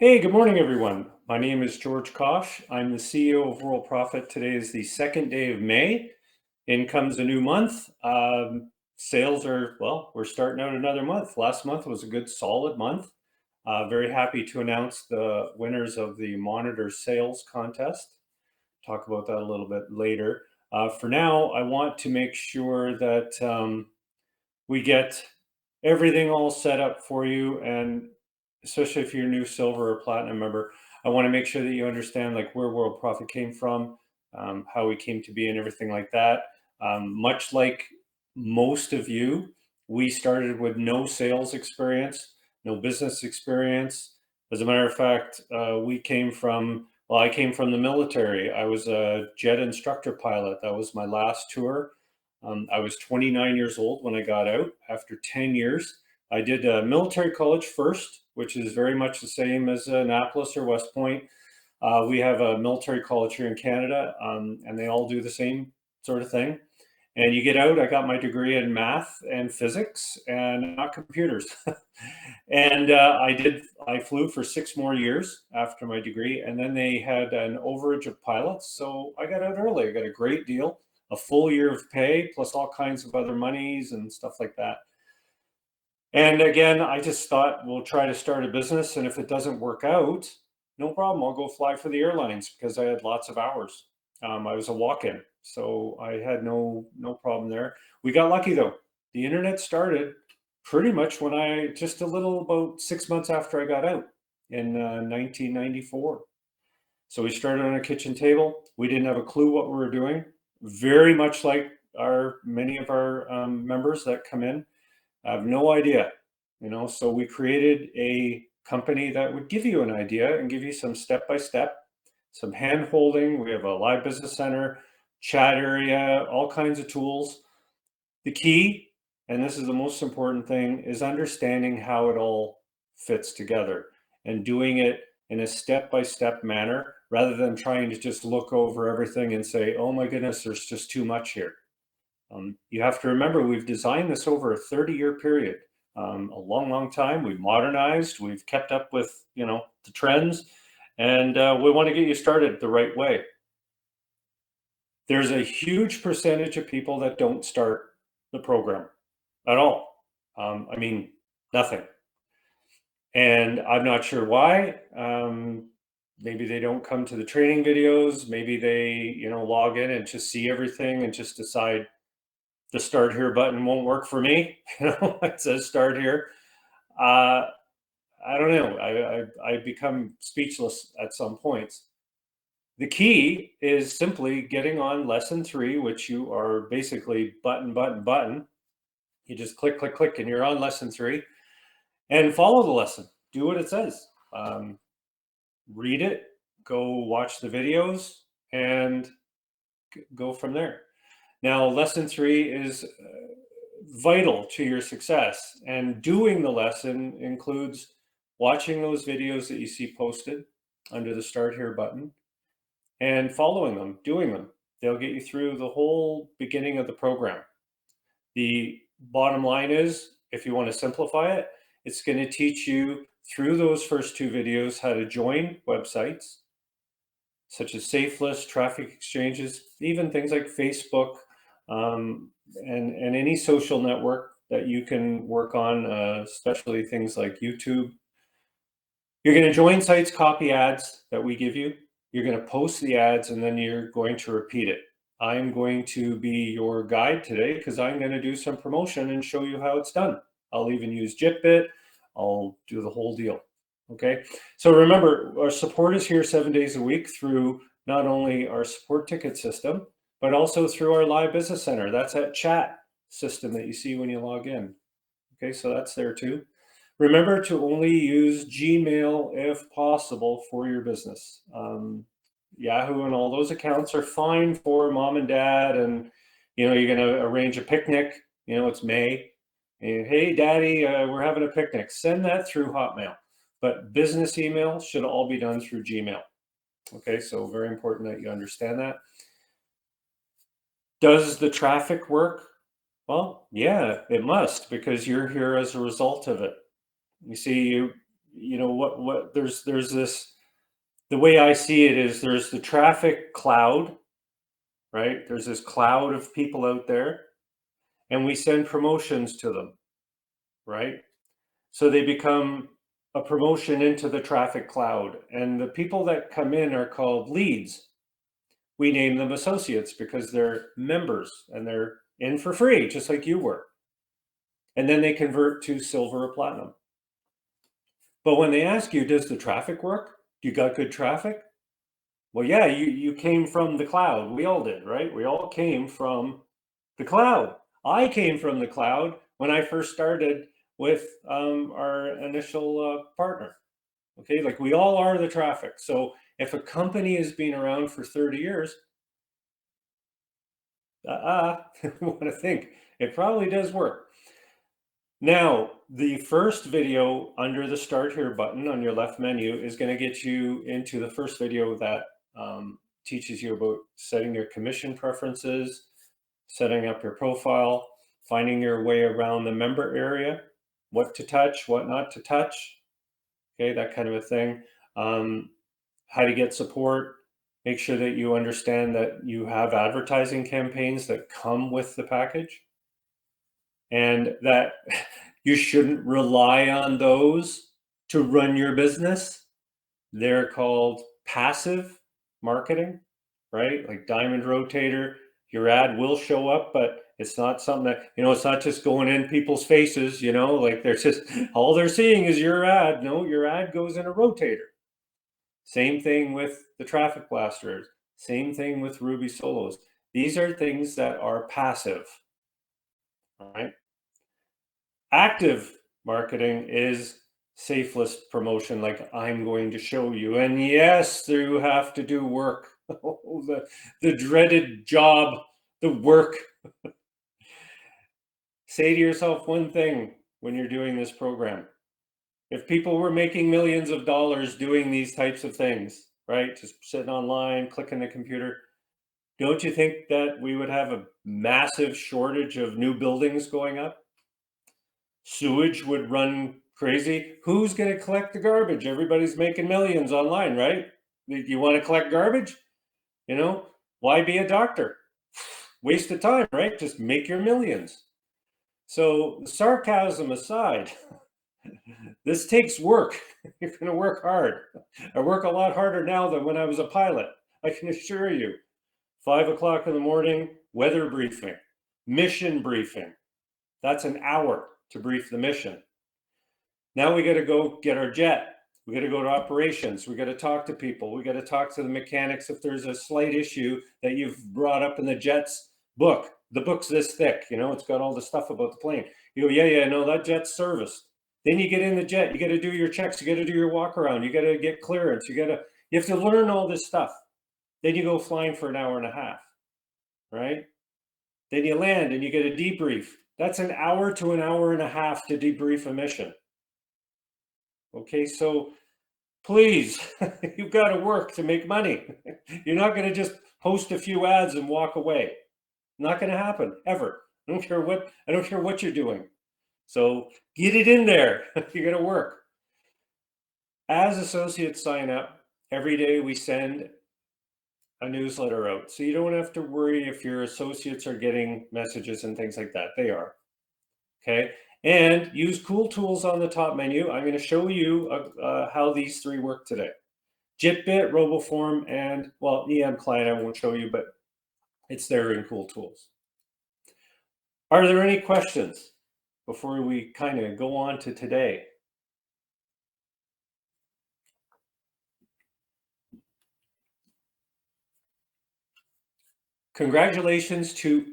Hey, good morning, everyone. My name is George Kosch. I'm the CEO of Worldprofit. Today is the second day of May. In comes a new month. Sales are, well, we're starting out another month. Last month was a good, solid month. Very happy to announce the winners of the Monitor Sales Contest. Talk about that a little bit later. For now, I want to make sure that we get everything all set up for you, and especially if you're a new silver or platinum member, I want to make sure that you understand like where World Profit came from, how we came to be, and everything like that. Much like most of you, we started with no sales experience, no business experience. As a matter of fact, I came from the military. I was a jet instructor pilot. That was my last tour. I was 29 years old when I got out. After 10 years, I did military college first, which is very much the same as Annapolis or West Point. We have a military college here in Canada, and they all do the same sort of thing. And you get out, I got my degree in math and physics and not computers. And I flew for 6 more years after my degree. And then they had an overage of pilots. So I got out early. I got a great deal, a full year of pay, plus all kinds of other monies and stuff like that. And again, I just thought we'll try to start a business. And if it doesn't work out, no problem. I'll go fly for the airlines because I had lots of hours. I was a walk-in, so I had no problem there. We got lucky though. The internet started pretty much when just a little about 6 months after I got out in 1994. So we started on a kitchen table. We didn't have a clue what we were doing. Very much like many of our members that come in. I have no idea, so we created a company that would give you an idea and give you some step-by-step, some hand-holding. We have a live business center, chat area, all kinds of tools. The key, and this is the most important thing, is understanding how it all fits together and doing it in a step-by-step manner rather than trying to just look over everything and say, oh my goodness, there's just too much here. You have to remember, we've designed this over a 30-year period, a long time. We've modernized, we've kept up with, the trends, and we want to get you started the right way. There's a huge percentage of people that don't start the program at all. I mean, nothing. And I'm not sure why. Maybe they don't come to the training videos. Maybe they, log in and just see everything and just decide the start here button won't work for me. It says start here. I don't know. I become speechless at some points. The key is simply getting on lesson 3, which you are basically button. You just click, and you're on lesson 3, and follow the lesson. Do what it says. Read it, go watch the videos, and go from there. Now, lesson 3 is vital to your success, and doing the lesson includes watching those videos that you see posted under the Start Here button and following them, doing them. They'll get you through the whole beginning of the program. The bottom line is, if you want to simplify it, it's going to teach you through those first 2 videos how to join websites, such as SafeList, traffic exchanges, even things like Facebook, and any social network that you can work on, especially things like YouTube. You're going to join sites, copy ads that we give you. You're going to post the ads, and then you're going to repeat it. I'm going to be your guide today because I'm going to do some promotion and show you how it's done. I'll even use JitBit. I'll do the whole deal. Okay, so remember, our support is here 7 days a week through not only our support ticket system, but also through our live business center. That's that chat system that you see when you log in. Okay, so that's there too. Remember to only use Gmail if possible for your business. Yahoo and all those accounts are fine for mom and dad, and you're going to arrange a picnic. It's May, and hey, Daddy, we're having a picnic. Send that through Hotmail. But business email should all be done through Gmail. Okay, so very important that you understand that. Does the traffic work? Well, yeah, it must, because you're here as a result of it. You see, you know, there's this, the way I see it is there's the traffic cloud, right? There's this cloud of people out there, and we send promotions to them, right? So they become a promotion into the traffic cloud. And the people that come in are called leads. We name them associates because they're members and they're in for free, just like you were. And then they convert to silver or platinum. But when they ask you, does the traffic work? You got good traffic? Well, yeah, you came from the cloud. We all did, right? We all came from the cloud. I came from the cloud when I first started with our initial partner. Okay, like we all are the traffic. So if a company has been around for 30 years, I want to think it probably does work. Now, the first video under the Start Here button on your left menu is going to get you into the first video that teaches you about setting your commission preferences, setting up your profile, finding your way around the member area, what to touch, what not to touch, okay, that kind of a thing. How to get support, make sure that you understand that you have advertising campaigns that come with the package, and that you shouldn't rely on those to run your business. They're called passive marketing, right? Like diamond rotator, your ad will show up, but it's not something that, you know, it's not just going in people's faces, you know, like they're just, all they're seeing is your ad. No, your ad goes in a rotator. Same thing with the traffic blasters. Same thing with Ruby solos. These are things that are passive, right? Active marketing is safe list promotion, like I'm going to show you. And yes, you have to do work. the dreaded job, the work. Say to yourself one thing when you're doing this program. If people were making millions of dollars doing these types of things, right? Just sitting online, clicking the computer, don't you think that we would have a massive shortage of new buildings going up? Sewage would run crazy. Who's going to collect the garbage? Everybody's making millions online, right? You want to collect garbage? You know, why be a doctor? Waste of time, right? Just make your millions. So, sarcasm aside, this takes work. You're going to work hard. I work a lot harder now than when I was a pilot. I can assure you. 5 o'clock in the morning, weather briefing, mission briefing. That's an hour to brief the mission. Now we got to go get our jet. We got to go to operations. We got to talk to people. We got to talk to the mechanics if there's a slight issue that you've brought up in the jet's book. The book's this thick, you know, it's got all the stuff about the plane. You go, yeah, no, that jet's serviced. Then you get in the jet. You got to do your checks. You got to do your walk around. You got to get clearance. You have to learn all this stuff. Then you go flying for an hour and a half, right? Then you land and you get a debrief. That's an hour to an hour and a half to debrief a mission. Okay, so please, you've got to work to make money. You're not going to just post a few ads and walk away. Not going to happen ever. I don't care what you're doing. So get it in there. You got to work. As associates sign up, every day we send a newsletter out. So you don't have to worry if your associates are getting messages and things like that. They are. Okay. And use cool tools on the top menu. I'm going to show you how these three work today. JitBit, RoboForm, and, well, EM Client I won't show you, but it's there in cool tools. Are there any questions before we kind of go on to today? Congratulations to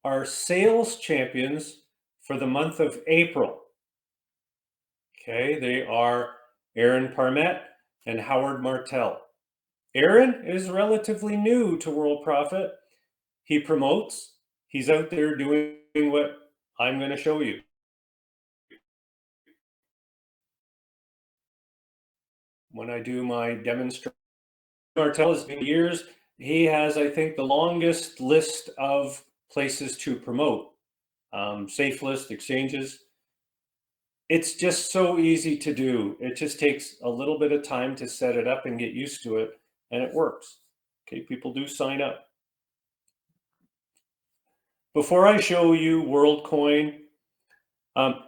our sales champions for the month of April. Okay, they are Aaron Parmet and Howard Martell. Aaron is relatively new to WorldProfit. He promotes. He's out there doing what I'm going to show you. When I do my demonstration, Martell has been years. He has, I think, the longest list of places to promote. Safe list exchanges. It's just so easy to do. It just takes a little bit of time to set it up and get used to it, and it works. Okay, people do sign up. Before I show you WorldCoin,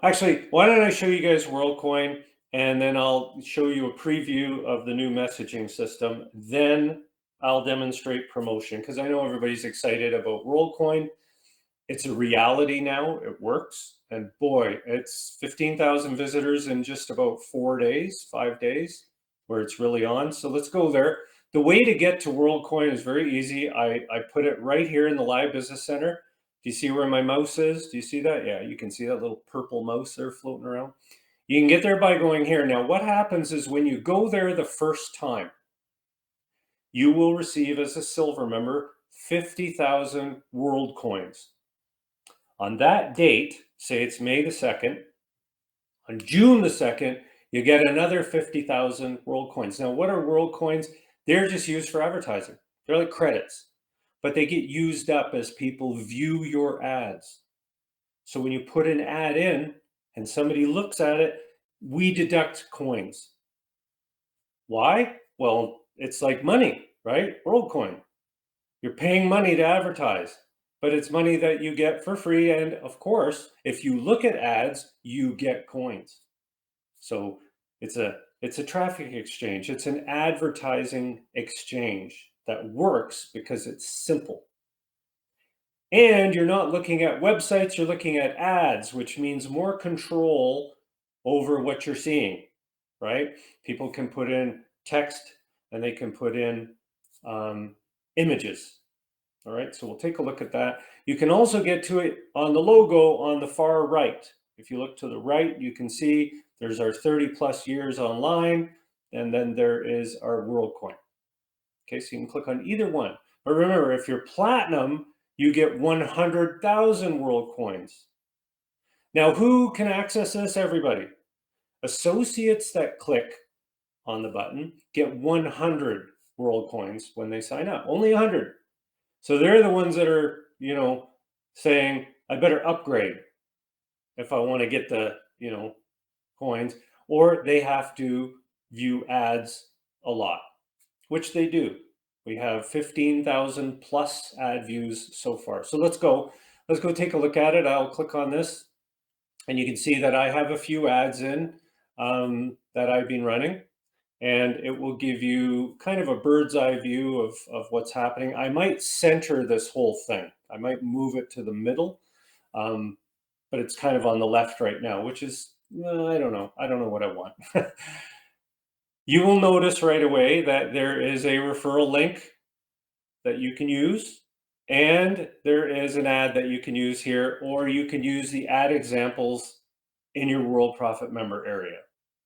actually, why don't I show you guys WorldCoin, and then I'll show you a preview of the new messaging system. Then I'll demonstrate promotion, because I know everybody's excited about WorldCoin. It's a reality now. It works. And boy, it's 15,000 visitors in just about 4 days, 5 days, where it's really on. So let's go there. The way to get to WorldCoin is very easy. I put it right here in the Live Business Center. Do you see where my mouse is? Do you see that? Yeah, you can see that little purple mouse there floating around. You can get there by going here. Now, what happens is when you go there the first time, you will receive as a silver member 50,000 WorldCoins. On that date, say it's May the 2nd, on June the 2nd, you get another 50,000 WorldCoins. Now, what are WorldCoins? They're just used for advertising. They're like credits, but they get used up as people view your ads. So when you put an ad in and somebody looks at it, we deduct coins. Why? Well, it's like money, right? WorldCoin. You're paying money to advertise, but it's money that you get for free. And of course, if you look at ads, you get coins. So it's a traffic exchange. It's an advertising exchange that works because it's simple. And you're not looking at websites, you're looking at ads, which means more control over what you're seeing, right? People can put in text and they can put in images. All right, so we'll take a look at that. You can also get to it on the logo on the far right. If you look to the right, you can see there's our 30 plus years online, and then there is our WorldCoin. Okay, so you can click on either one. But remember, if you're platinum, you get 100,000 WorldCoins. Now, who can access this? Everybody. Associates that click on the button get 100 WorldCoins when they sign up. Only 100. So they're the ones that are, saying, I better upgrade if I want to get the, coins, or they have to view ads a lot, which they do. We have 15,000 plus ad views so far. So let's go take a look at it. I'll click on this and you can see that I have a few ads in that I've been running. And it will give you kind of a bird's eye view of what's happening. I might center this whole thing. I might move it to the middle, but it's kind of on the left right now, which is, I don't know. I don't know what I want. You will notice right away that there is a referral link that you can use, and there is an ad that you can use here, or you can use the ad examples in your Worldprofit Member area.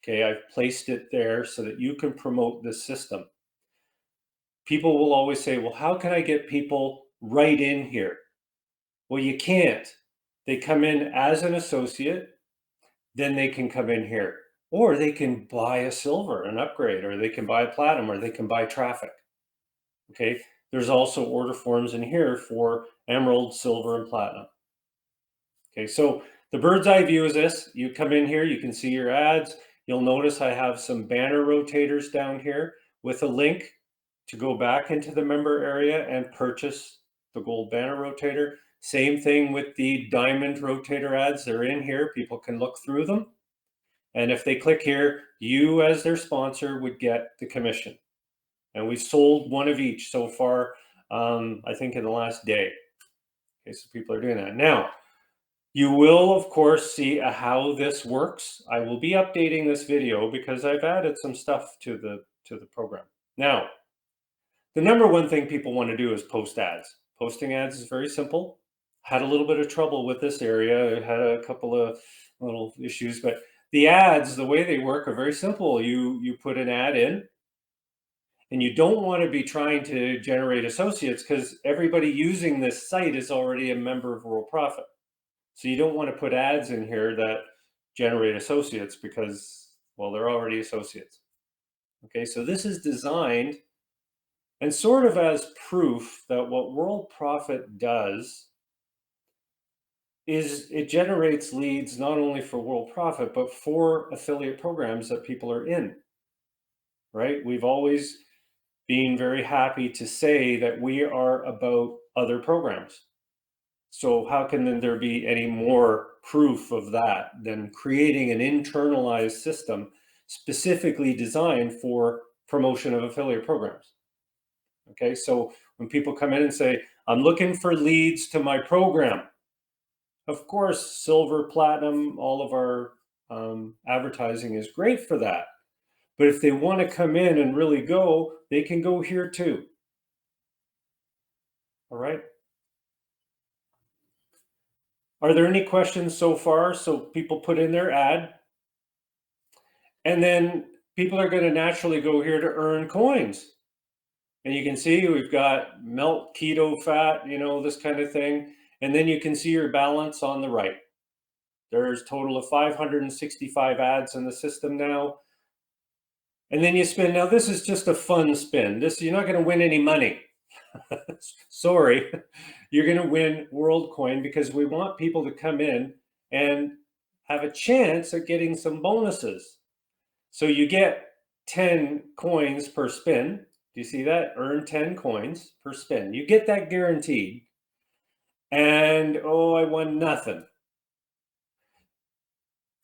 Okay, I've placed it there so that you can promote this system. People will always say, well, how can I get people right in here? Well, you can't. They come in as an associate, then they can come in here. Or they can buy a silver, an upgrade, or they can buy a platinum, or they can buy traffic. Okay, there's also order forms in here for emerald, silver, and platinum. Okay, so the bird's eye view is this. You come in here, you can see your ads. You'll notice I have some banner rotators down here with a link to go back into the member area and purchase the gold banner rotator. Same thing with the diamond rotator ads. They're in here. People can look through them. And if they click here, you as their sponsor would get the commission. And we've sold one of each so far, I think in the last day. Okay, so people are doing that. Now, you will, of course, see how this works. I will be updating this video because I've added some stuff to the program. Now, the number one thing people want to do is post ads. Posting ads is very simple. Had a little bit of trouble with this area. I had a couple of little issues, but the ads, the way they work are very simple. You put an ad in, and you don't want to be trying to generate associates because everybody using this site is already a member of Worldprofit. So you don't want to put ads in here that generate associates because, well, they're already associates. Okay, so this is designed and sort of as proof that what Worldprofit does is it generates leads not only for Worldprofit, but for affiliate programs that people are in, right? We've always been very happy to say that we are about other programs. So how can then there be any more proof of that than creating an internalized system specifically designed for promotion of affiliate programs? Okay, so when people come in and say, I'm looking for leads to my program, of course, silver, platinum, all of our advertising is great for that. But if they want to come in and really go, they can go here too. All right. Are there any questions so far? So people put in their ad, and then people are going to naturally go here to earn coins. And you can see we've got melt keto fat, this kind of thing. And then you can see your balance on the right. There's a total of 565 ads in the system now. And then you spin. Now, this is just a fun spin. You're not going to win any money. Sorry. You're going to win WorldCoin because we want people to come in and have a chance at getting some bonuses. So you get 10 coins per spin. Do you see that? Earn 10 coins per spin. You get that guaranteed. And I won nothing.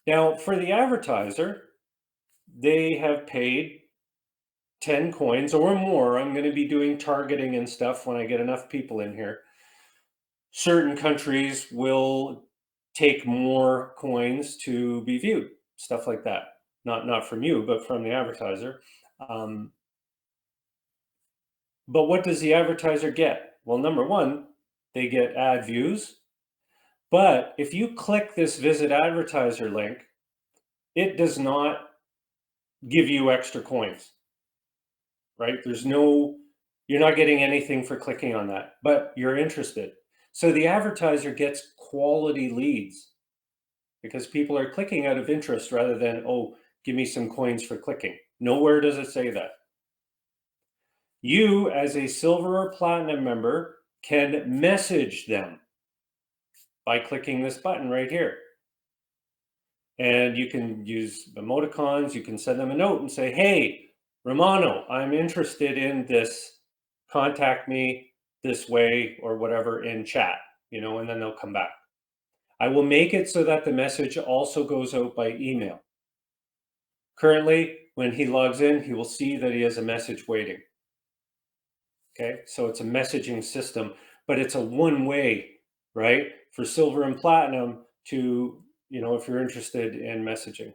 Now, for the advertiser, they have paid 10 coins or more. I'm going to be doing targeting and stuff when I get enough people in here. Certain countries will take more coins to be viewed, stuff like that. Not from you, but from the advertiser. But what does the advertiser get? Well, number one, they get ad views. But if you click this visit advertiser link, it does not give you extra coins, right? You're not getting anything for clicking on that, but you're interested. So the advertiser gets quality leads because people are clicking out of interest rather than, give me some coins for clicking. Nowhere does it say that. You, as a silver or platinum member, can message them by clicking this button right here. And you can use emoticons. You can send them a note and say, hey, Romano, I'm interested in this. Contact me this way or whatever in chat, and then they'll come back. I will make it so that the message also goes out by email. Currently, when he logs in, he will see that he has a message waiting. Okay, so it's a messaging system, but it's a one-way, right? For silver and platinum to, if you're interested in messaging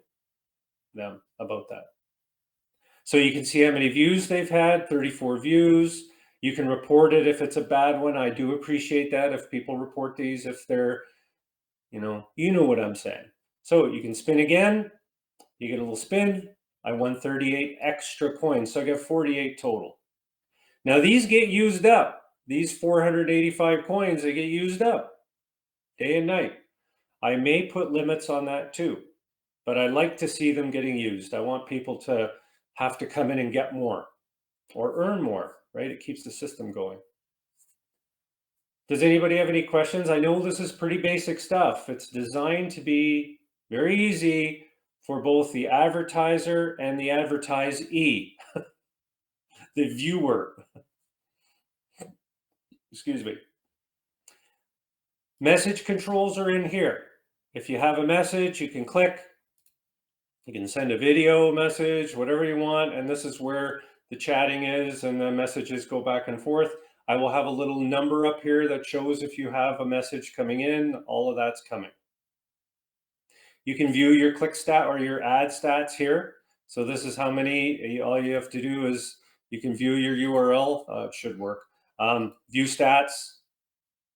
them about that. So you can see how many views they've had, 34 views. You can report it if it's a bad one. I do appreciate that if people report these, if they're, you know what I'm saying. So you can spin again. You get a little spin. I won 38 extra coins. So I got 48 total. Now these get used up. These 485 coins, they get used up day and night. I may put limits on that too, but I like to see them getting used. I want people to have to come in and get more or earn more, right? It keeps the system going. Does anybody have any questions? I know this is pretty basic stuff. It's designed to be very easy for both the advertiser and the advertisee, the viewer. Excuse me. Message controls are in here. If you have a message, you can click. You can send a video message, whatever you want. And this is where the chatting is and the messages go back and forth. I will have a little number up here that shows if you have a message coming in, all of that's coming. You can view your click stat or your ad stats here. So this is how many, all you have to do is you can view your URL, it should work. View stats,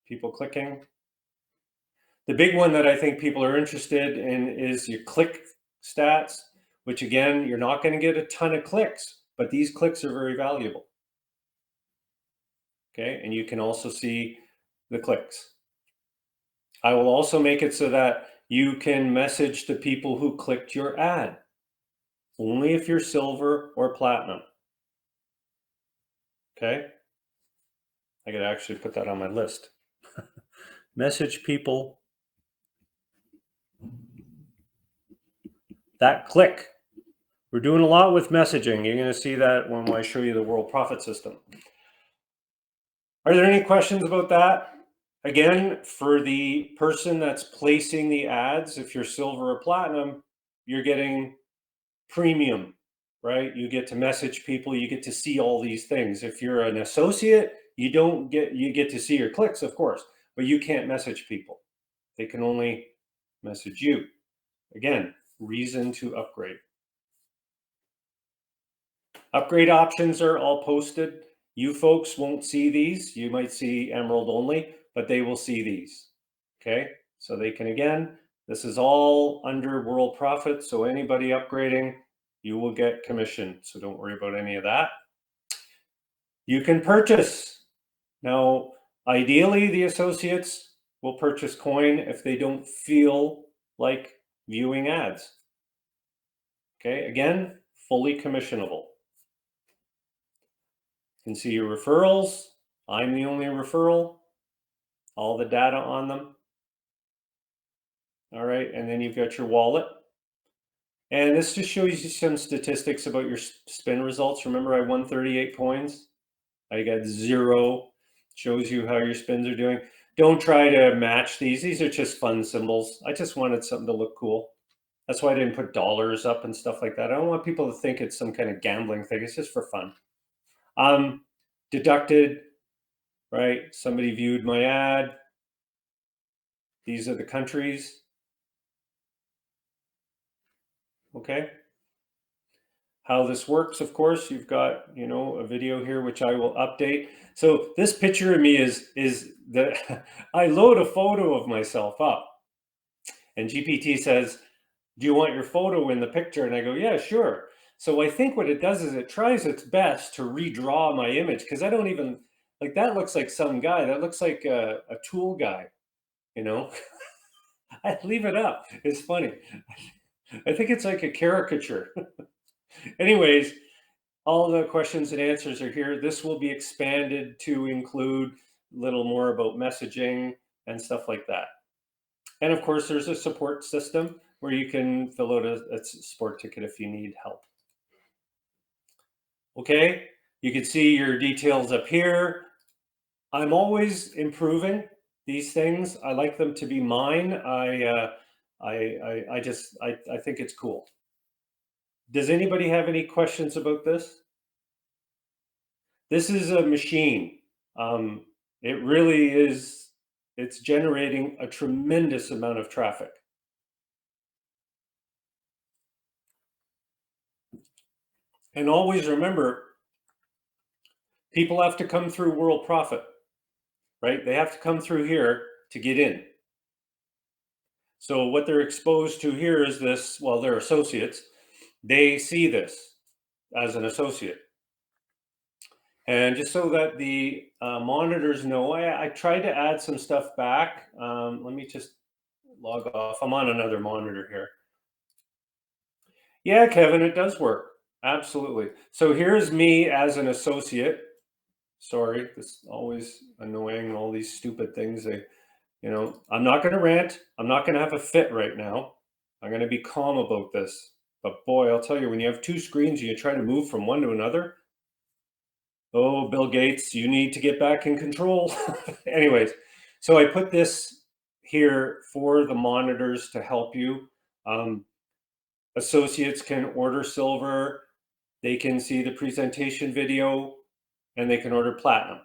people clicking. The big one that I think people are interested in is your click stats, which again, you're not going to get a ton of clicks, but these clicks are very valuable. Okay, and you can also see the clicks. I will also make it so that you can message the people who clicked your ad, only if you're silver or platinum. Okay, I could actually put that on my list. Message people that click. We're doing a lot with messaging. You're going to see that when I show you the Worldprofit system. Are there any questions about that? Again, for the person that's placing the ads, if you're silver or platinum, you're getting premium, right? You get to message people, you get to see all these things. If you're an associate, you get to see your clicks, of course, but you can't message people. They can only message you. Again, reason to upgrade. Upgrade options are all posted. You folks won't see these. You might see Emerald only, but they will see these. Okay, so they can, again, this is all under Worldprofit. So anybody upgrading, you will get commission. So don't worry about any of that. You can purchase. Now, ideally, the associates will purchase coin if they don't feel like viewing ads. Okay, again, fully commissionable. You can see your referrals. I'm the only referral. All the data on them. All right, and then you've got your wallet. And this just shows you some statistics about your spin results. Remember, I won 38 coins. I got 0. Shows you how your spins are doing. Don't try to match these. These are just fun symbols. I just wanted something to look cool. That's why I didn't put dollars up and stuff like that. I don't want people to think it's some kind of gambling thing. It's just for fun. Deducted, right? Somebody viewed my ad. These are the countries. Okay. How this works, of course, you've got, a video here, which I will update. So this picture of me is that I load a photo of myself up and GPT says, do you want your photo in the picture? And I go, yeah, sure. So I think what it does is it tries its best to redraw my image, because I don't even, like, that looks like some guy. That looks like a tool guy, I leave it up. It's funny. I think it's like a caricature. Anyways, all the questions and answers are here. This will be expanded to include a little more about messaging and stuff like that. And of course, there's a support system where you can fill out a support ticket if you need help. Okay, you can see your details up here. I'm always improving these things. I like them to be mine. I think it's cool. Does anybody have any questions about this? This is a machine. It really is, it's generating a tremendous amount of traffic. And always remember, people have to come through Worldprofit, right? They have to come through here to get in. So what they're exposed to here is this, well, they're associates. They see this as an associate. And just so that the monitors know, I tried to add some stuff back. Let me just log off. I'm on another monitor here. Yeah, Kevin, it does work. Absolutely. So here's me as an associate. Sorry, it's always annoying, all these stupid things. I'm not going to rant. I'm not going to have a fit right now. I'm going to be calm about this. But boy, I'll tell you, when you have two screens and you try to move from one to another, oh, Bill Gates, you need to get back in control. Anyways, so I put this here for the monitors to help you. Associates can order silver, they can see the presentation video, and they can order platinum.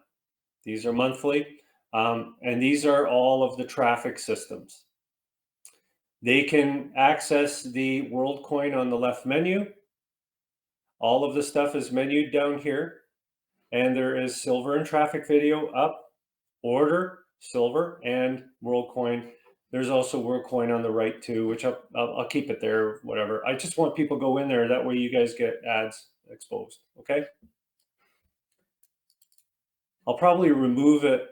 These are monthly, and these are all of the traffic systems. They can access the WorldCoin on the left menu. All of the stuff is menued down here, and there is silver and traffic video up, order, silver, and WorldCoin. There's also WorldCoin on the right too, which I'll keep it there, whatever. I just want people to go in there. That way you guys get ads exposed, okay? I'll probably remove it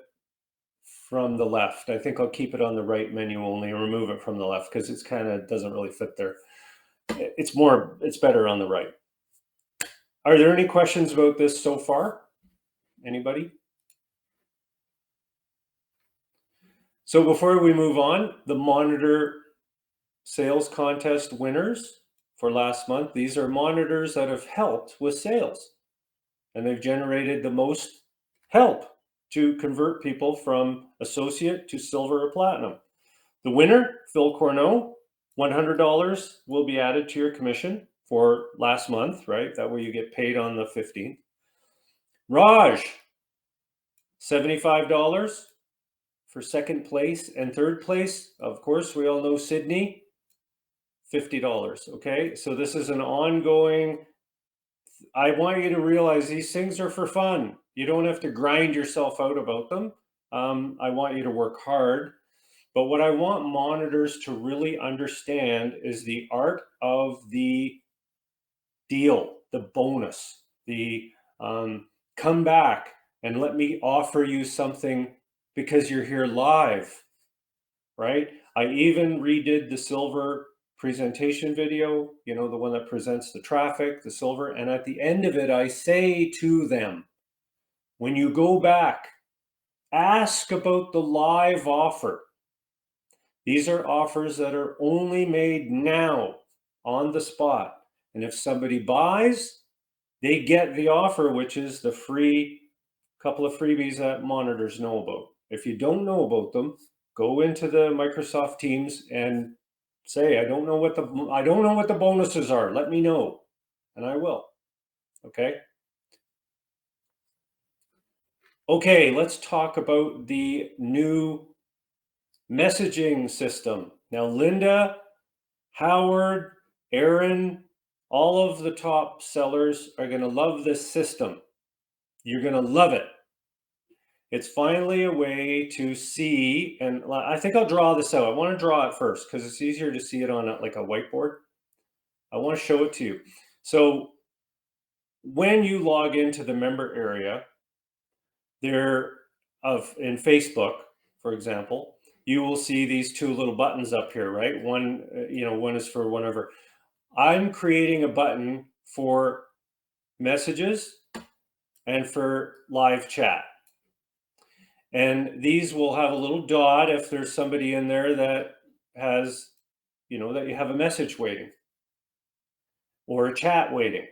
from the left. I think I'll keep it on the right menu only and remove it from the left because it's kind of doesn't really fit there. It's better on the right. Are there any questions about this so far? Anybody? So before we move on, the monitor sales contest winners for last month. These are monitors that have helped with sales, and they've generated the most help to convert people from associate to silver or platinum. The winner, Phil Corneau, $100 will be added to your commission for last month, right? That way you get paid on the 15th. Raj, $75 for second place and third place. Of course, we all know Sydney, $50. Okay, so this is an ongoing. I want you to realize these things are for fun. You don't have to grind yourself out about them. I want you to work hard. But what I want monitors to really understand is the art of the deal, the bonus, the come back and let me offer you something because you're here live, right? I even redid the silver presentation video, you know, the one that presents the traffic, the silver. And at the end of it, I say to them, when you go back, ask about the live offer. These are offers that are only made now on the spot. And if somebody buys, they get the offer, which is the free couple of freebies that monitors know about. If you don't know about them, go into the Microsoft Teams and say, I don't know what the bonuses are. Let me know, and I will. Okay. Okay, let's talk about the new messaging system. Now, Linda, Howard, Aaron, all of the top sellers are going to love this system. You're going to love it. It's finally a way to see, and I think I'll draw this out. I want to draw it first because it's easier to see it on like a whiteboard. I want to show it to you. So when you log into the member area, in Facebook, for example, you will see these two little buttons up here, right? One, one is for whatever. I'm creating a button for messages and for live chat. And these will have a little dot if there's somebody in there that has, that you have a message waiting or a chat waiting.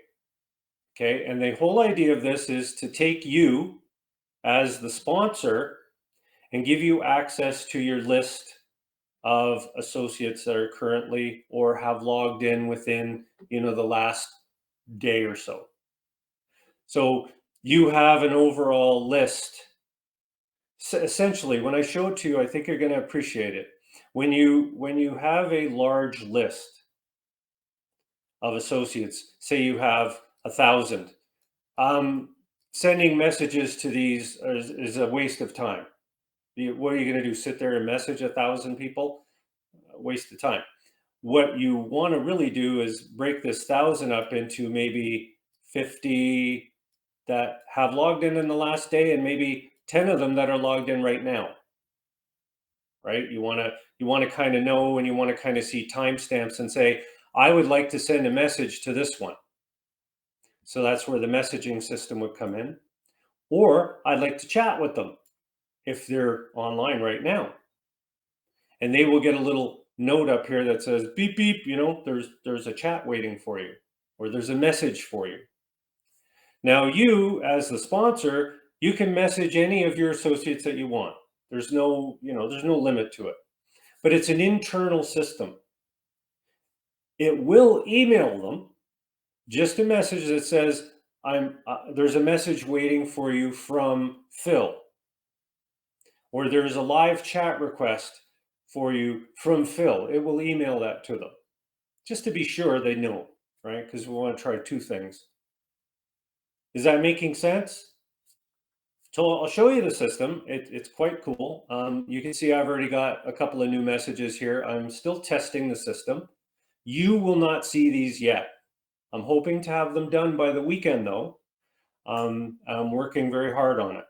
Okay. And the whole idea of this is to take you as the sponsor and give you access to your list of associates that are currently or have logged in within, the last day or so. So you have an overall list. So essentially, when I show it to you, I think you're going to appreciate it. When you have a large list of associates, say you have 1,000, sending messages to these is a waste of time. What are you going to do? Sit there and message 1,000 people? A waste of time. What you want to really do is break this 1,000 up into maybe 50 that have logged in the last day and maybe 10 of them that are logged in right now, right? You want to kind of know, and you want to kind of see timestamps and say, I would like to send a message to this one. So that's where the messaging system would come in. Or I'd like to chat with them if they're online right now. And they will get a little note up here that says, beep, beep, there's a chat waiting for you, or there's a message for you. Now you, as the sponsor, you can message any of your associates that you want. There's no limit to it, but it's an internal system. It will email them just a message that says, there's a message waiting for you from Phil, or there's a live chat request for you from Phil. It will email that to them just to be sure they know, right? Because we want to try two things. Is that making sense? So I'll show you the system. It's quite cool. You can see I've already got a couple of new messages here. I'm still testing the system. You will not see these yet. I'm hoping to have them done by the weekend though. I'm working very hard on it.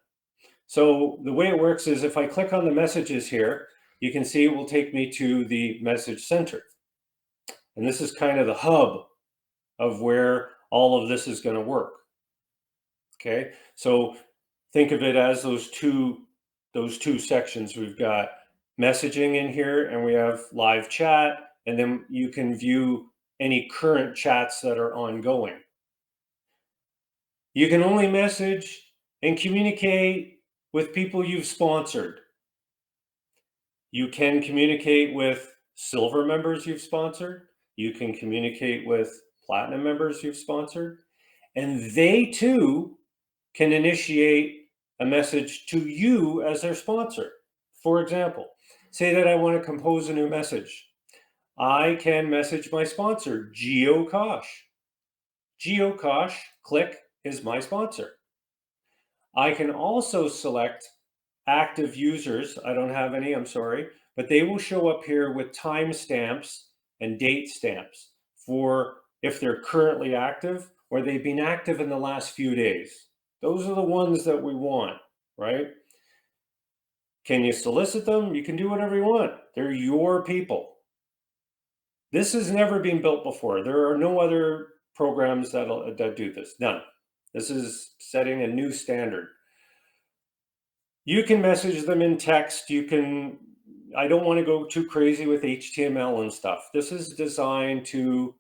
So the way it works is if I click on the messages here, you can see it will take me to the message center. And this is kind of the hub of where all of this is going to work. Okay, so think of it as those two sections. We've got messaging in here, and we have live chat, and then you can view any current chats that are ongoing. You can only message and communicate with people you've sponsored. You can communicate with silver members you've sponsored. You can communicate with platinum members you've sponsored. And they too can initiate a message to you as their sponsor. For example, say that I want to compose a new message. I can message my sponsor, George Kosch. George Kosch, click, is my sponsor. I can also select active users. I don't have any, I'm sorry, but they will show up here with timestamps and date stamps for if they're currently active or they've been active in the last few days. Those are the ones that we want, right? Can you solicit them? You can do whatever you want. They're your people. This has never been built before. There are no other programs that do this. None. This is setting a new standard. You can message them in text. You can, I don't want to go too crazy with HTML and stuff. This is designed to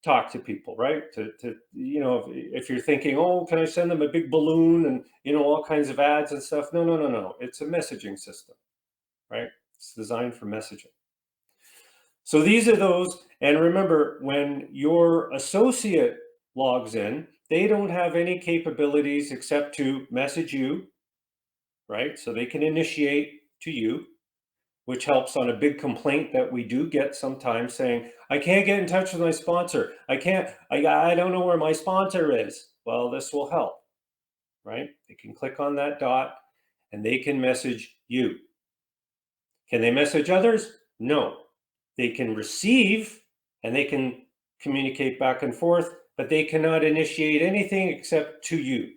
talk to people, right? To you know, if you're thinking, oh, can I send them a big balloon and, you know, all kinds of ads and stuff? No. It's a messaging system, right? It's designed for messaging. So these are those. And remember, when your associate logs in, they don't have any capabilities except to message you, right? So they can initiate to you, which helps on a big complaint that we do get sometimes saying, I can't get in touch with my sponsor. I don't know where my sponsor is. Well, this will help, right? They can click on that dot and they can message you. Can they message others? No. They can receive and they can communicate back and forth, but they cannot initiate anything except to you.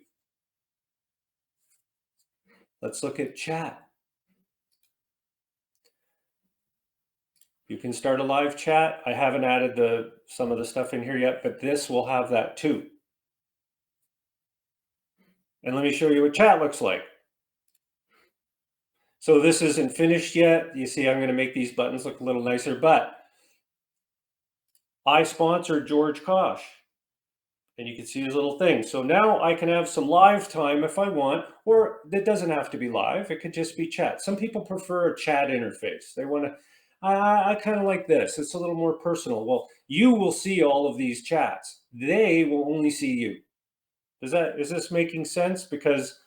Let's look at chat. You can start a live chat. I haven't added some of the stuff in here yet, but this will have that too. And let me show you what chat looks like. So this isn't finished yet. You see, I'm going to make these buttons look a little nicer, but I sponsored George Kosch. And you can see his little thing. So now I can have some live time if I want, or it doesn't have to be live. It could just be chat. Some people prefer a chat interface. They want to, I kind of like this. It's a little more personal. Well, you will see all of these chats. They will only see you. Is this making sense? Because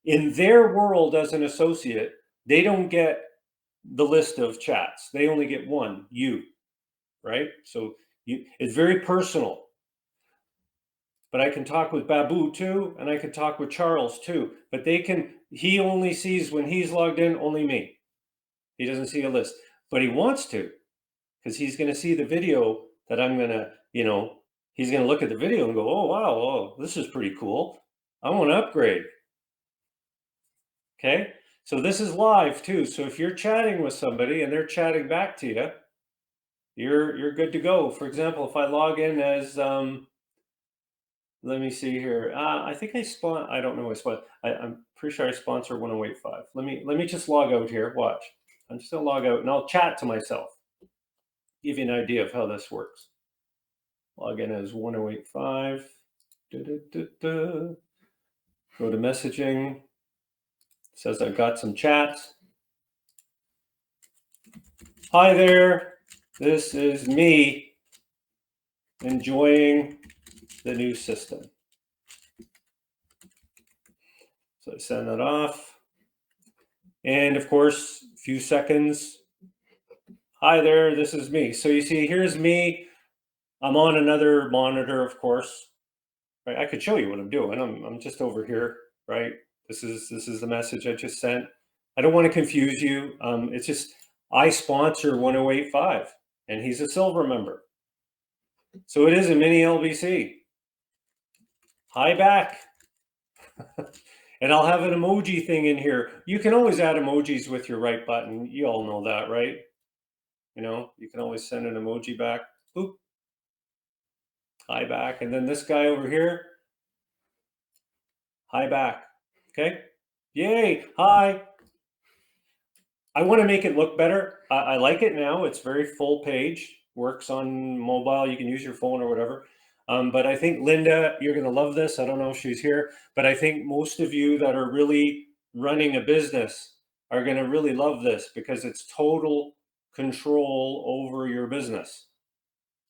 in their world as an associate, they don't get the list of chats. They only get one, you, right? So it's very personal. But I can talk with Babu too, and I can talk with Charles too. But he only sees when he's logged in, only me. He doesn't see a list, but he wants to, because he's going to see the video that I'm going to, you know, he's going to look at the video and go, oh, wow, oh, this is pretty cool. I want to upgrade. Okay. So this is live too. So if you're chatting with somebody and they're chatting back to you, you're good to go. For example, if I log in as, let me see here. I think I don't know. I'm pretty sure I sponsor 1085. Let me just log out here. Watch. I'm just gonna log out and I'll chat to myself. Give you an idea of how this works. Log in as 1085. Go to messaging. It says I've got some chats. Hi there. This is me enjoying the new system. So I send that off. And of course, a few seconds. Hi there, this is me. So you see, here's me. I'm on another monitor, of course. Right? I could show you what I'm doing. I'm just over here, right? This is the message I just sent. I don't want to confuse you. It's just, I sponsor 1085 and he's a silver member. So it is a mini LBC. Hi back. And I'll have an emoji thing in here. You can always add emojis with your right button. You all know that, right? You know, you can always send an emoji back. Boop. Hi back. And then this guy over here. Hi back. Okay. Yay. Hi. I want to make it look better. I like it now. It's very full page. works on mobile. You can use your phone or whatever. But I think, Linda, you're going to love this. I don't know if she's here, but I think most of you that are really running a business are going to really love this because it's total control over your business.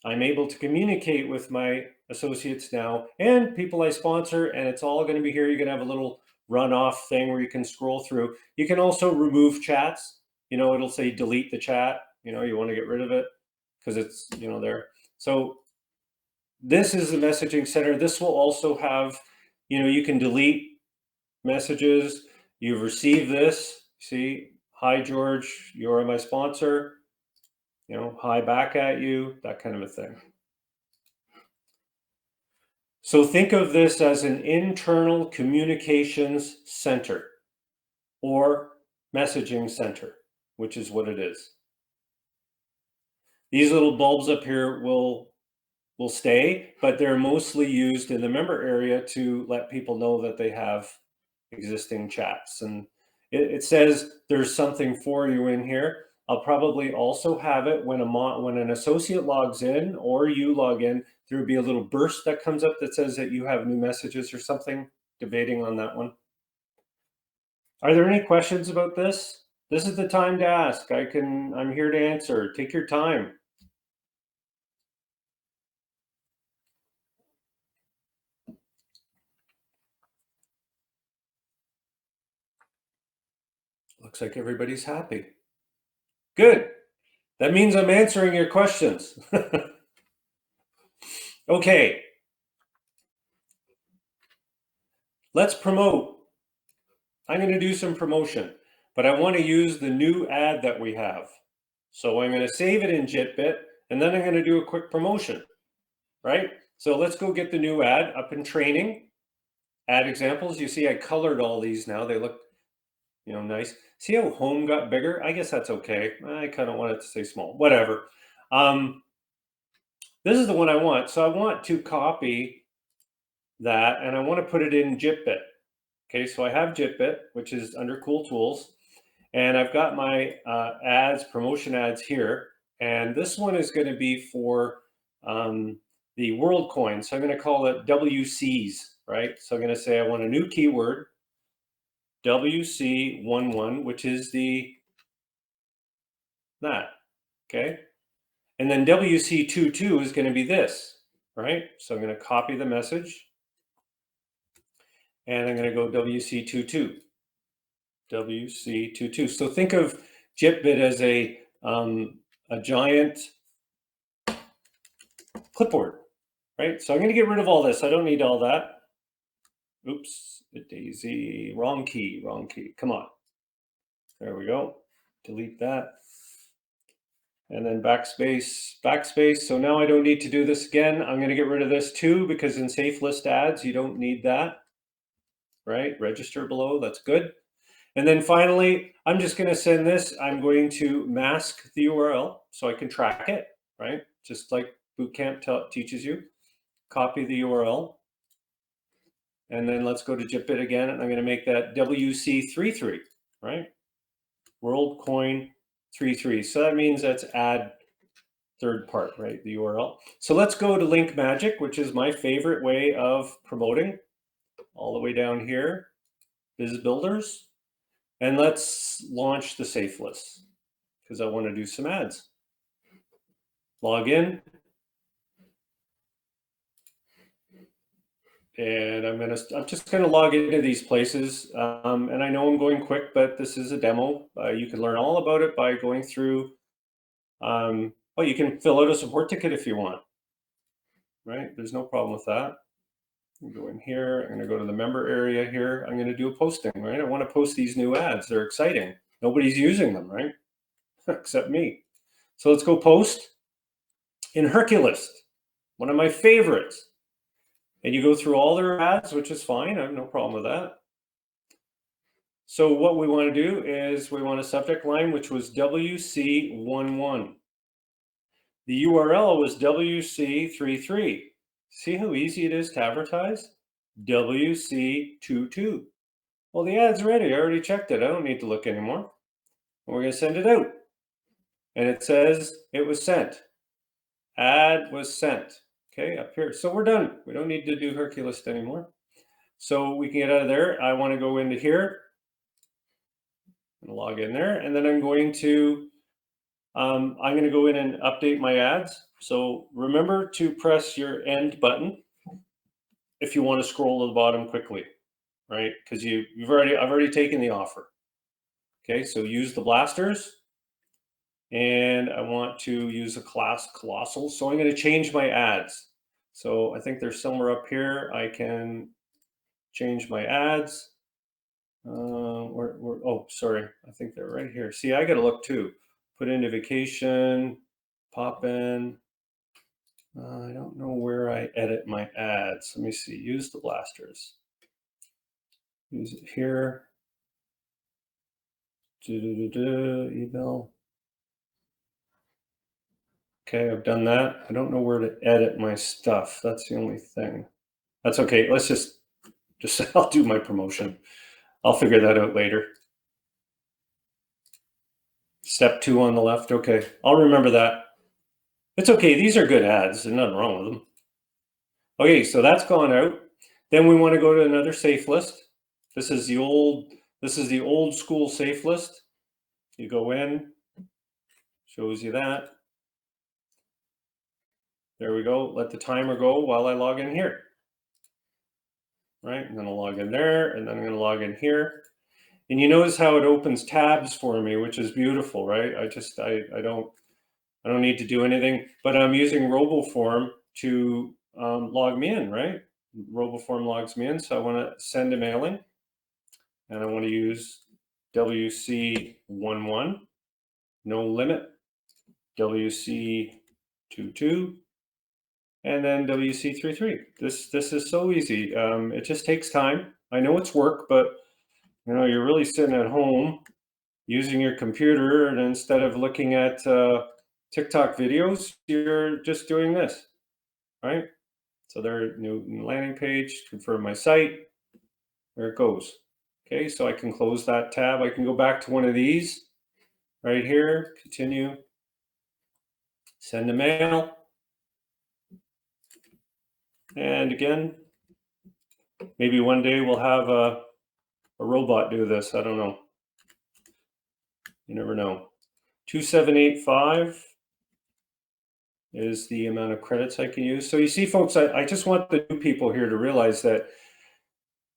I'm able to communicate with my associates now and people I sponsor, and it's all going to be here. You're going to have a little runoff thing where you can scroll through. You can also remove chats. It'll say delete the chat. You want to get rid of it because it's, there. So this is the messaging center. This will also have, you can delete messages. You've received this. See, hi, George, you're my sponsor. Hi back at you, that kind of a thing. So think of this as an internal communications center or messaging center, which is what it is. These little bulbs up here will stay, but they're mostly used in the member area to let people know that they have existing chats. And it says there's something for you in here. I'll probably also have it when an associate logs in or you log in, there will be a little burst that comes up that says that you have new messages or something. Debating on that one. Are there any questions about this? This is the time to ask. I'm here to answer. Take your time. Looks like everybody's happy. Good. That means I'm answering your questions. Okay. Let's promote. I'm going to do some promotion, but I want to use the new ad that we have. So I'm going to save it in JitBit, and then I'm going to do a quick promotion, right? So let's go get the new ad up in training. Ad examples. You see I colored all these now. They look, nice. See how home got bigger? I guess that's okay. I kind of want it to stay small. Whatever. This is the one I want. So I want to copy that, and I want to put it in JitBit. Okay, so I have JitBit, which is under Cool Tools, and I've got my ads, promotion ads here, and this one is going to be for the WorldCoin. So I'm going to call it WCs, right? So I'm going to say I want a new keyword, WC11, which is that, okay? And then WC22 is going to be this, right? So I'm going to copy the message, and I'm going to go WC22. WC22. So think of JitBit as a giant clipboard, right? So I'm going to get rid of all this. I don't need all that. Oops, a daisy, wrong key. Come on. There we go. Delete that. And then backspace. So now I don't need to do this again. I'm going to get rid of this too, because in safe list ads, you don't need that, right? Register below, that's good. And then finally, I'm just going to send this. I'm going to mask the URL so I can track it, right? Just like Bootcamp teaches you. Copy the URL. And then let's go to JitBit again. And I'm going to make that WC33, right? WorldCoin 33. So that means that's add third part, right? The URL. So let's go to Link Magic, which is my favorite way of promoting. All the way down here, Biz Builders. And let's launch the safe list because I want to do some ads. Log in. And I'm just going to log into these places. And I know I'm going quick, but this is a demo. You can learn all about it by going through. Well, you can fill out a support ticket if you want, right? There's no problem with that. Go in here. I'm going to go to the member area here. I'm going to do a posting, right? I want to post these new ads. They're exciting. Nobody's using them, right? Except me. So let's go post in Herculist, one of my favorites. And you go through all their ads, which is fine. I have no problem with that. So what we want to do is we want a subject line, which was WC11. The URL was WC33. See how easy it is to advertise? WC22. Well, the ad's ready. I already checked it. I don't need to look anymore. We're going to send it out. And it says it was sent. Ad was sent. Okay, up here. So we're done. We don't need to do Herculist anymore. So we can get out of there. I want to go into here and log in there, and then I'm going to go in and update my ads. So remember to press your end button if you want to scroll to the bottom quickly, right? Because I've already taken the offer. Okay, so use the blasters, and I want to use a class colossal. So I'm going to change my ads. So I think there's somewhere up here I can change my ads. Oh, sorry. I think they're right here. See, I got to look too. Put into vacation, pop in. I don't know where I edit my ads. Let me see. Use the blasters. Use it here. Email. Okay, I've done that. I don't know where to edit my stuff. That's the only thing. That's okay. Let's just I'll do my promotion. I'll figure that out later. Step 2 on the left. Okay, I'll remember that. It's okay. These are good ads. There's nothing wrong with them. Okay, so that's gone out. Then we want to go to another safe list. This is the old school safe list. You go in, shows you that. There we go. Let the timer go while I log in here. Right, I'm going to log in there, and then I'm going to log in here. And you notice how it opens tabs for me, which is beautiful, right? I don't need to do anything, but I'm using RoboForm to log me in, right? RoboForm logs me in, so I want to send a mailing, and I want to use WC11, no limit, WC22, and then WC33. This is so easy. It just takes time. I know it's work, but you're really sitting at home using your computer, and instead of looking at TikTok videos, you're just doing this, right? So there, new landing page, confirm my site. There it goes. Okay, so I can close that tab. I can go back to one of these right here, continue, send a mail. And again, maybe one day we'll have a robot do this. I don't know. You never know. 2785 is the amount of credits I can use. So you see, folks, I just want the new people here to realize that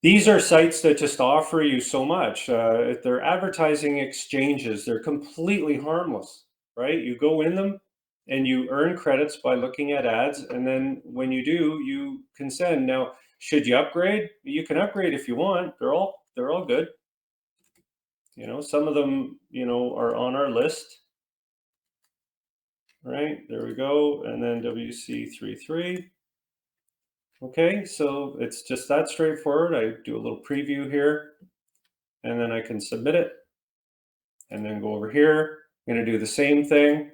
these are sites that just offer you so much. They're advertising exchanges. They're completely harmless, right? You go in them and you earn credits by looking at ads. And then when you do, you can send. Now, should you upgrade? You can upgrade if you want. They're all good. Some of them, are on our list. Right, there we go. And then WC33. Okay, so it's just that straightforward. I do a little preview here, and then I can submit it, and then go over here. I'm going to do the same thing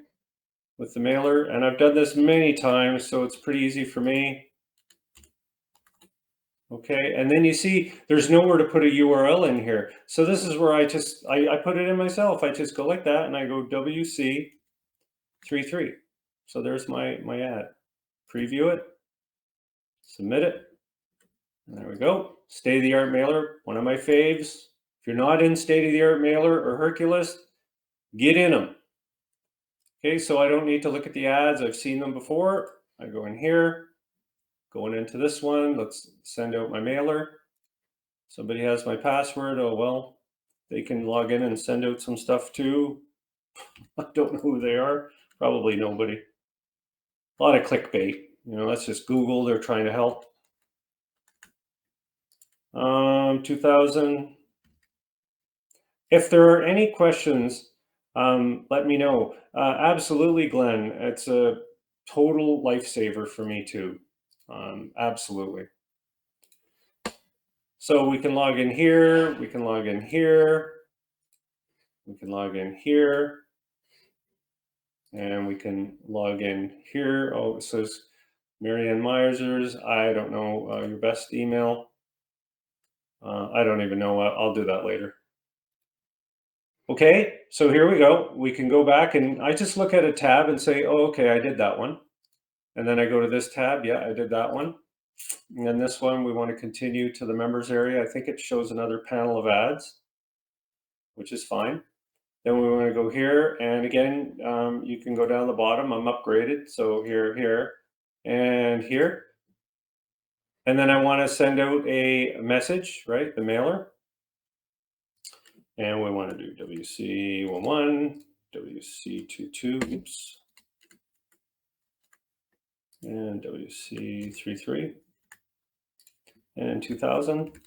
with the mailer, and I've done this many times, so it's pretty easy for me. Okay, and then you see there's nowhere to put a URL in here. So this is where I put it in myself. I just go like that, and I go WC33. So there's my ad. Preview it. Submit it. There we go. State-of-the-art mailer, one of my faves. If you're not in state-of-the-art mailer or Herculist, get in them. Okay, so I don't need to look at the ads. I've seen them before. I go in here, going into this one. Let's send out my mailer. Somebody has my password. Oh, well, they can log in and send out some stuff too. I don't know who they are. Probably nobody. A lot of clickbait. That's just Google. They're trying to help. 2000. If there are any questions, let me know. Absolutely, Glenn. It's a total lifesaver for me too. Absolutely. So we can log in here. We can log in here. We can log in here. And we can log in here. Oh, it says Marianne Myers's. I don't know your best email. I don't even know. I'll do that later. Okay, so here we go. We can go back and I just look at a tab and say, oh, okay, I did that one. And then I go to this tab. Yeah, I did that one. And then this one, we want to continue to the members area. I think it shows another panel of ads, which is fine. Then we want to go here. And again, you can go down the bottom. I'm upgraded. So here, and here. And then I want to send out a message, right? The mailer. And we want to do WC11, WC22, oops, and WC33, and 2000.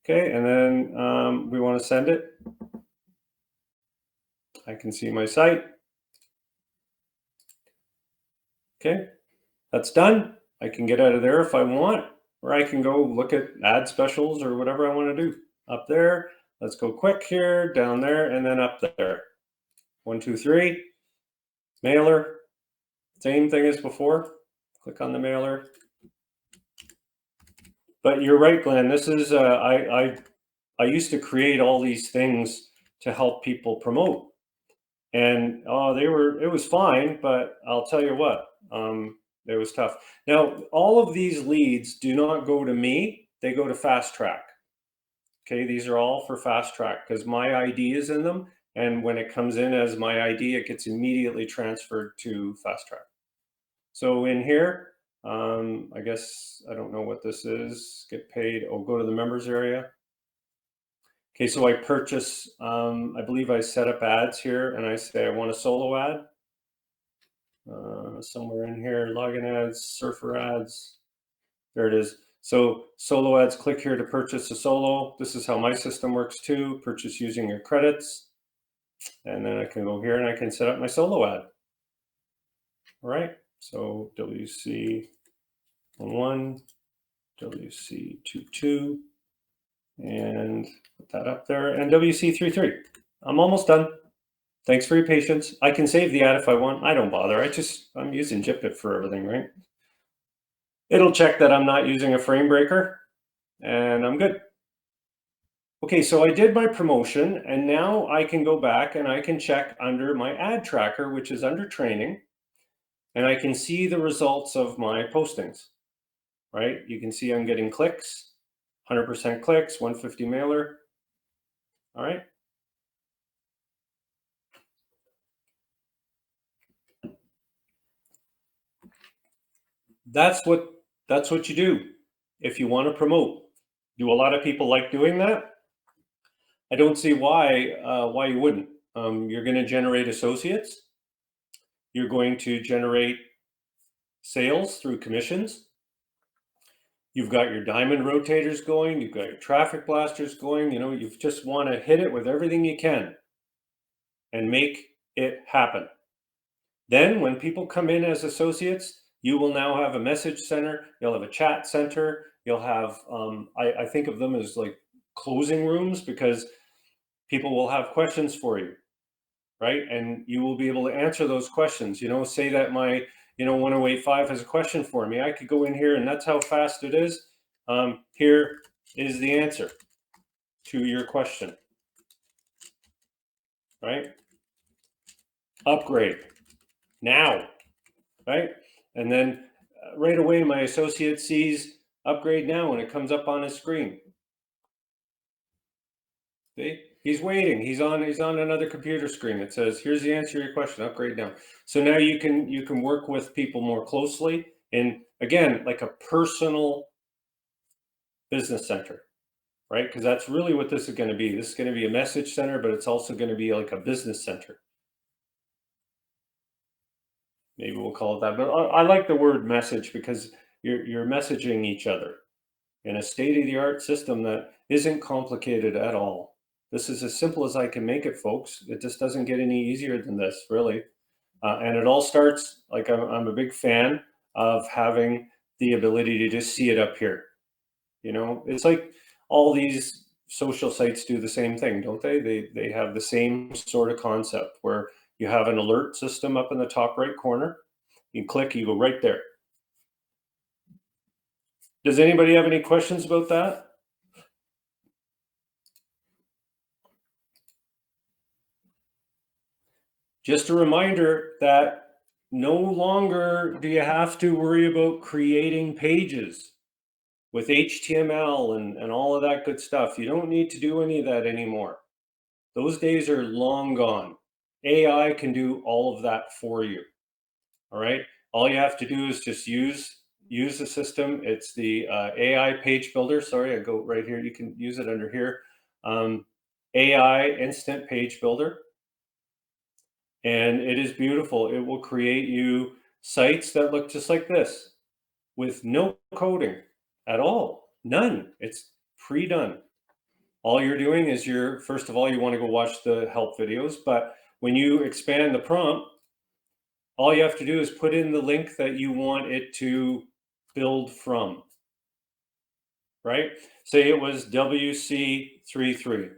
Okay, and then we want to send it. I can see my site. Okay, that's done. I can get out of there if I want, or I can go look at ad specials or whatever I want to do. Up there, let's go quick here, down there, and then up there. 1, 2, 3, mailer, same thing as before. Click on the mailer. But you're right, Glenn. This is I used to create all these things to help people promote, and it was fine, but I'll tell you what, it was tough. Now, all of these leads do not go to me; they go to Fast Track. Okay, these are all for Fast Track because my ID is in them, and when it comes in as my ID, it gets immediately transferred to Fast Track. So in here, I guess I don't know what this is. Get paid. Oh, go to the members area. Okay, so I purchase, I believe I set up ads here and I say I want a solo ad. Somewhere in here, login ads, surfer ads. There it is. So solo ads, click here to purchase a solo. This is how my system works too. Purchase using your credits. And then I can go here and I can set up my solo ad. All right, so WC11, WC22, and put that up there, and WC33. I'm almost done. Thanks for your patience. I can save the ad if I want. I don't bother. I'm using Jipit for everything, right? It'll check that I'm not using a frame breaker, and I'm good. Okay, so I did my promotion, and now I can go back and I can check under my ad tracker, which is under training, and I can see the results of my postings, right? You can see I'm getting clicks, 100% clicks, 150 mailer. All right. That's what you do if you want to promote. Do a lot of people like doing that? I don't see why you wouldn't. You're going to generate associates. You're going to generate sales through commissions. You've got your diamond rotators going. You've got your traffic blasters going. You know, you just want to hit it with everything you can and make it happen. Then when people come in as associates, you will now have a message center. You'll have a chat center. You'll have, I think of them as like closing rooms because people will have questions for you, right? And you will be able to answer those questions. You know, say that my, 1085 has a question for me. I could go in here and that's how fast it is. Here is the answer to your question, right? Upgrade now, right? And then right away, my associate sees upgrade now when it comes up on his screen. See? He's waiting. He's on another computer screen. It says, here's the answer to your question, upgrade now. So now you can work with people more closely. And again, like a personal business center, right? Because that's really what this is going to be. This is going to be a message center, but it's also going to be like a business center. Maybe we'll call it that. But I like the word message because you're messaging each other in a state-of-the-art system that isn't complicated at all. This is as simple as I can make it, folks. It just doesn't get any easier than this, really. And it all starts, like I'm a big fan of having the ability to just see it up here. You know, it's like all these social sites do the same thing, don't they? They have the same sort of concept where you have an alert system up in the top right corner. You click, you go right there. Does anybody have any questions about that? Just a reminder that No longer do you have to worry about creating pages with HTML and all of that good stuff. You don't need to do any of that anymore. Those days are long gone. AI can do all of that for you. All right. All you have to do is just use the system. It's the AI page builder. Sorry, I go right here. You can use it under here. AI instant page builder. And it is beautiful. It will create you sites that look just like this with no coding at all. None. It's pre-done. All you're doing is first of all, you want to go watch the help videos, but when you expand the prompt, all you have to do is put in the link that you want it to build from, right? Say it was WC33.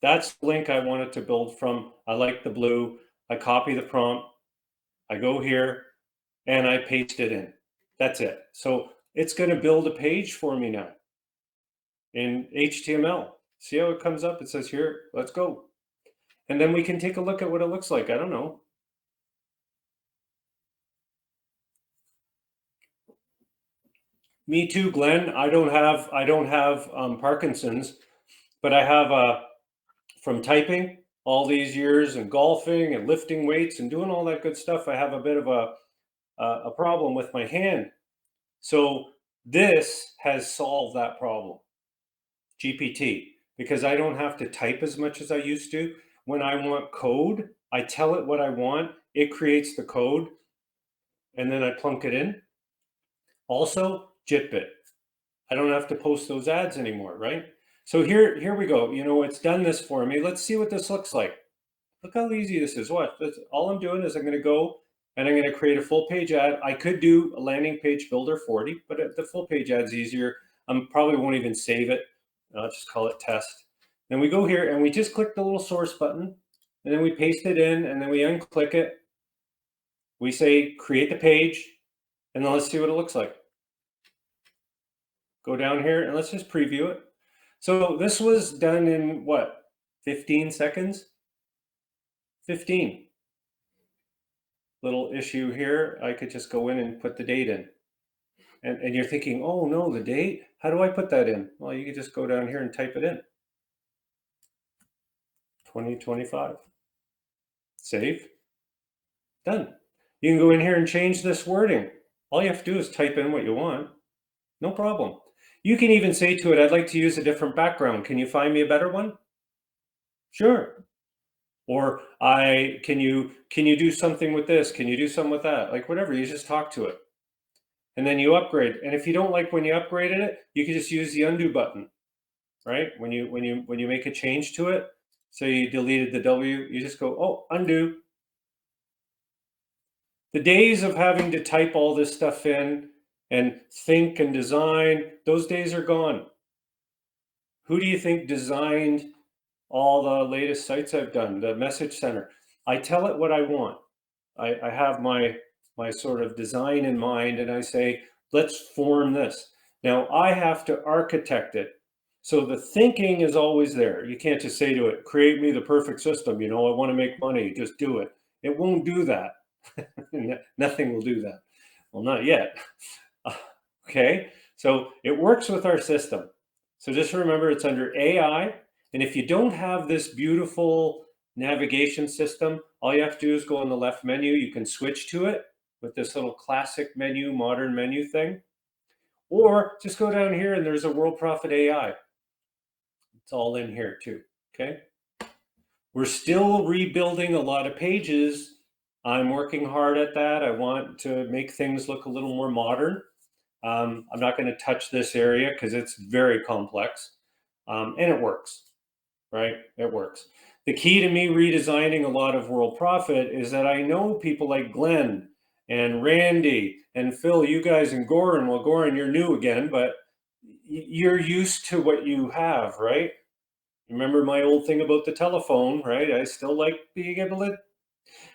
That's the link I want it to build from. I like the blue. I copy the prompt. I go here and I paste it in. That's it. So it's going to build a page for me now in HTML. See how it comes up? It says here, let's go. And then we can take a look at what it looks like. I don't know. Me too, Glenn. I don't have Parkinson's, but I have from typing all these years and golfing and lifting weights and doing all that good stuff. I have a bit of a problem with my hand. So this has solved that problem, GPT, because I don't have to type as much as I used to. When I want code, I tell it what I want. It creates the code, and then I plunk it in. Also, Jitbit. I don't have to post those ads anymore, right? So here we go. You know, it's done this for me. Let's see what this looks like. Look how easy this is. All I'm doing is I'm going to go and I'm going to create a full page ad. I could do a landing page builder 40, but the full page ad's easier. I probably won't even save it. I'll just call it test. Then we go here and we just click the little source button and then we paste it in and then we unclick it. We say create the page and then let's see what it looks like. Go down here and let's just preview it. So this was done in what, 15 seconds? 15. Little issue here. I could just go in and put the date in. And you're thinking, oh no, the date? How do I put that in? Well, you could just go down here and type it in. 2025. Save. Done. You can go in here and change this wording. All you have to do is type in what you want. No problem. You can even say to it, I'd like to use a different background. Can you find me a better one? Sure. Or can you do something with this? Can you do something with that? Like whatever, you just talk to it. And then you upgrade. And if you don't like when you upgraded it, you can just use the undo button, right? When you make a change to it, so you deleted the W, you just go, oh, undo. The days of having to type all this stuff in and think and design, those days are gone. Who do you think designed all the latest sites I've done, the message center? I tell it what I want. I have my sort of design in mind and I say, let's form this. Now I have to architect it. So the thinking is always there. You can't just say to it, create me the perfect system. You know, I want to make money, just do it. It won't do that. Nothing will do that. Well, not yet. Okay, so it works with our system. So just remember it's under AI. And if you don't have this beautiful navigation system, all you have to do is go on the left menu. You can switch to it with this little classic menu, modern menu thing. Or just go down here and there's a Worldprofit AI. It's all in here too, okay? We're still rebuilding a lot of pages. I'm working hard at that. I want to make things look a little more modern. I'm not going to touch this area because it's very complex, and it works, right? It works. The key to me redesigning a lot of Worldprofit is that I know people like Glenn and Randy and Phil, you guys, and Goran. Well, Goran, you're new again, but you're used to what you have, right? Remember my old thing about the telephone, right? I still like being able to,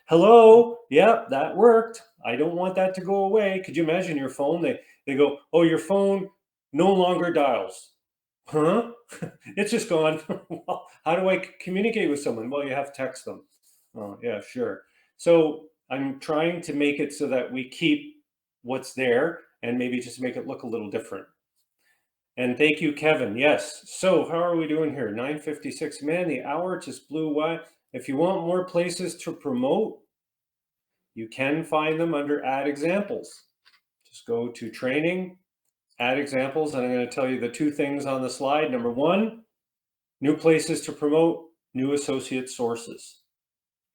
hello, yep, that worked. I don't want that to go away. Could you imagine your phone? They go, oh, your phone no longer dials. Huh? It's just gone. Well, how do I communicate with someone? Well, you have to text them. Oh, yeah, sure. So I'm trying to make it so that we keep what's there and maybe just make it look a little different. And thank you, Kevin. Yes. So how are we doing here? 9:56. Man, the hour just blew by. If you want more places to promote, you can find them under Add Examples. Just go to Training, Add Examples, and I'm going to tell you the two things on the slide. Number one, new places to promote, new associate sources.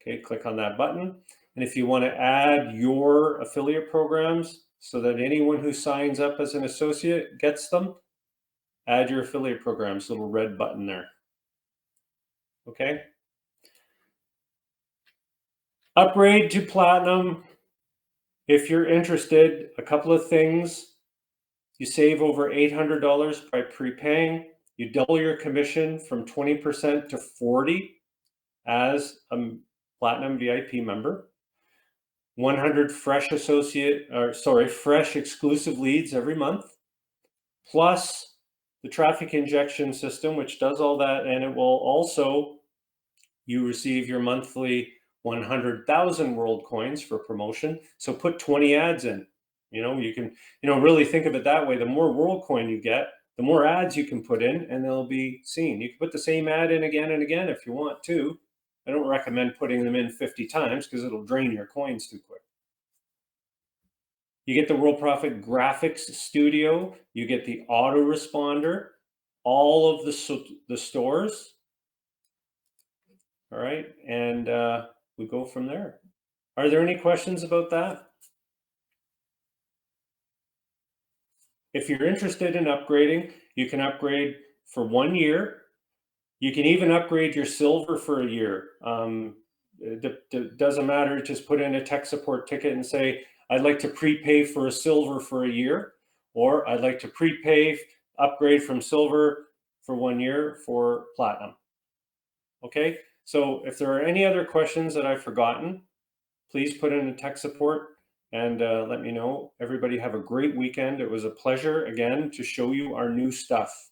Okay, click on that button. And if you want to add your affiliate programs so that anyone who signs up as an associate gets them, add your affiliate programs, little red button there. Okay. Upgrade to Platinum. If you're interested, a couple of things. You save over $800 by prepaying. You double your commission from 20% to 40% as a Platinum VIP member. 100 fresh fresh exclusive leads every month, plus the traffic injection system, which does all that, and it will also, you receive your monthly 100,000 WorldCoins for promotion. So put 20 ads in. You can, really think of it that way. The more WorldCoin you get, the more ads you can put in, and they'll be seen. You can put the same ad in again and again if you want to. I don't recommend putting them in 50 times because it'll drain your coins too quick. You get the WorldProfit Graphics Studio. You get the autoresponder, all of the stores. All right, and we go from there. Are there any questions about that? If you're interested in upgrading, you can upgrade for 1 year. You can even upgrade your silver for a year. It doesn't matter. Just put in a tech support ticket and say, I'd like to prepay for a silver for a year, or I'd like to prepay, upgrade from silver for 1 year for platinum. Okay, so if there are any other questions that I've forgotten, please put in a tech support and let me know. Everybody have a great weekend. It was a pleasure again to show you our new stuff.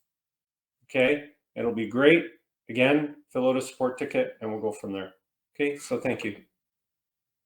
Okay, it'll be great. Again, fill out a support ticket and we'll go from there. Okay, so thank you.